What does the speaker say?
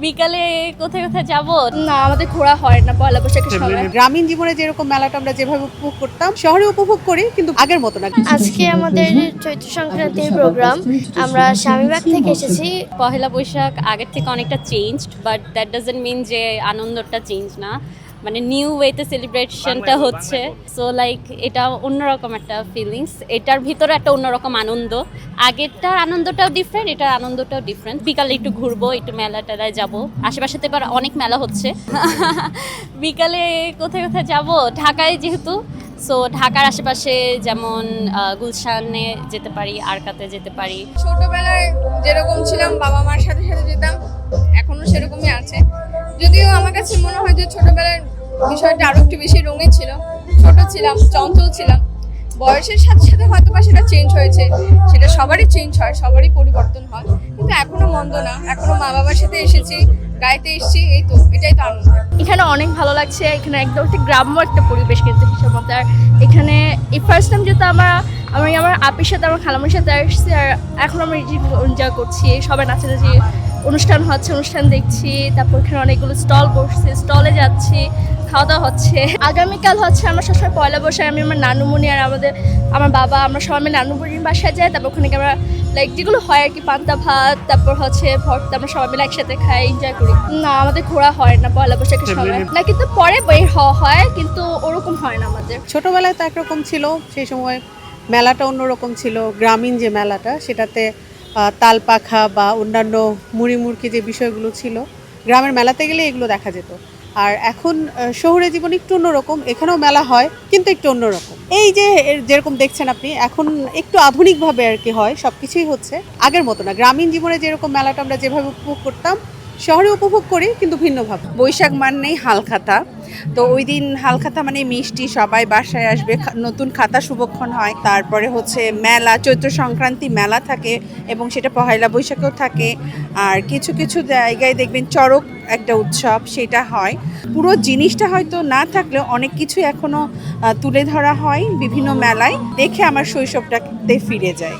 বিকালে কোথায় কোথায় যাব? না, আমাদের ঘোরা হয় না পয়লা বৈশাখের সময়। গ্রামীণ জীবনে যেরকম মেলাটা আমরা যেভাবে উপভোগ করতাম শহরে উপভোগ করি, কিন্তু আগের মতো না। আজকে আমাদের চৈত্র সংক্রান্তির প্রোগ্রাম। আমরা স্বামীবাগ থেকে এসেছি। পহেলা বৈশাখ আগের থেকে অনেকটা changed, but that doesn't mean যে আনন্দটা চেঞ্জ না, মানে নিউ ওয়েতে সেলিব্রেশনটা হচ্ছে। সো লাইক এটা অন্যরকম একটা ফিলিংস, এটার ভিতরে একটা অন্যরকম আনন্দ। আগেরটার আনন্দটাও ডিফারেন্ট, এটার আনন্দটাও ডিফারেন্ট। বিকালে একটু ঘুরবো, একটু মেলা টেলায় যাবো, আশেপাশে তো এবার অনেক মেলা হচ্ছে। বিকালে কোথায় কোথায় যাব? ঢাকায় যেহেতু, সো ঢাকার আশেপাশে যেমন গুলশানে যেতে পারি, আরকাতে যেতে পারি। ছোটবেলায় যেরকম ছিলাম বাবা মার সাথে সাথে যেতাম, এখনো সেরকমই আছে। যদিও আমার কাছে মনে হয় যে ছোটবেলার বিষয়টা আরো একটু বেশি রঙিন ছিল। ছোট ছিলাম, চঞ্চল ছিলাম। বয়সের সাথে সাথে হয়তো বা সেটা চেঞ্জ হয়েছে, সেটা সবারই চেঞ্জ হয়, সবারই পরিবর্তন হয়, কিন্তু এখনো মন্দ না। এখনো মা বাবার সাথে এসেছি, গাইতে এসেছি, এই তো, এটাই তো আনন্দ। এখানে অনেক ভালো লাগছে। এখানে একদম একটা গ্রাম্য একটা পরিবেশ কিন্তু হিসাব মতো। আর এখানে এই ফার্স্ট টাইম যেহেতু আমার আপির সাথে আমার খালামের সাথে আসছি, আর এখন আমরা এনজয় করছি। সবাই নাচানাচি অনুষ্ঠান হচ্ছে, অনুষ্ঠান দেখছি। তারপর এখানে অনেকগুলো স্টল বসছে, স্টলে যাচ্ছি, খাওয়া দাওয়া হচ্ছে। আগামীকাল হচ্ছে আমরা সবসময় পয়লা বৈশাখ আমি আমার নানুমণি আর আমার বাবা আমরা সবাই মিলে নানুমণির বাসায় যাই। তারপর ওখানে আমরা লাইক যেগুলো হয় আর কি, পান্তা ভাত, তারপর হচ্ছে ভর্তা, আমরা সবাই মিলে একসাথে খাই, এনজয় করি। না, আমাদের ঘোরা হয় না পয়লা বৈশাখের সময় না, কিন্তু পরে বের হওয়া হয়, কিন্তু ওরকম হয় না আমাদের। ছোটবেলায় তো একরকম ছিল, সেই সময় মেলাটা অন্যরকম ছিল। গ্রামীণ যে মেলাটা সেটাতে তাল পাখা বা অন্যান্য মুড়ি মুড়কি যে বিষয়গুলো ছিল, গ্রামের মেলাতে গেলে এগুলো দেখা যেত। আর এখন শহুরে জীবন একটু অন্যরকম, এখানেও মেলা হয় কিন্তু একটু অন্যরকম। এই যে যেরকম দেখছেন আপনি, এখন একটু আধুনিকভাবে আর কি হয়, সব কিছুই হচ্ছে আগের মতো না। গ্রামীণ জীবনে যেরকম মেলাটা আমরা যেভাবে উপভোগ করতাম শহরে উপভোগ করি, কিন্তু ভিন্নভাবে। বৈশাখ মানেই হালখাতা, তো ওই দিন হালখাতা মানে মিষ্টি, সবাই বাসায় আসবে, নতুন খাতা শুভক্ষণ হয়। তারপরে হচ্ছে মেলা, চৈত্র সংক্রান্তি মেলা থাকে এবং সেটা পহেলা বৈশাখেও থাকে। আর কিছু কিছু জায়গায় দেখবেন চড়ক একটা উৎসব, সেটা হয়। পুরো জিনিসটা হয়তো না থাকলেও অনেক কিছু এখনো তুলে ধরা হয় বিভিন্ন মেলায়, দেখে আমার শৈশবটাতে ফিরে যায়।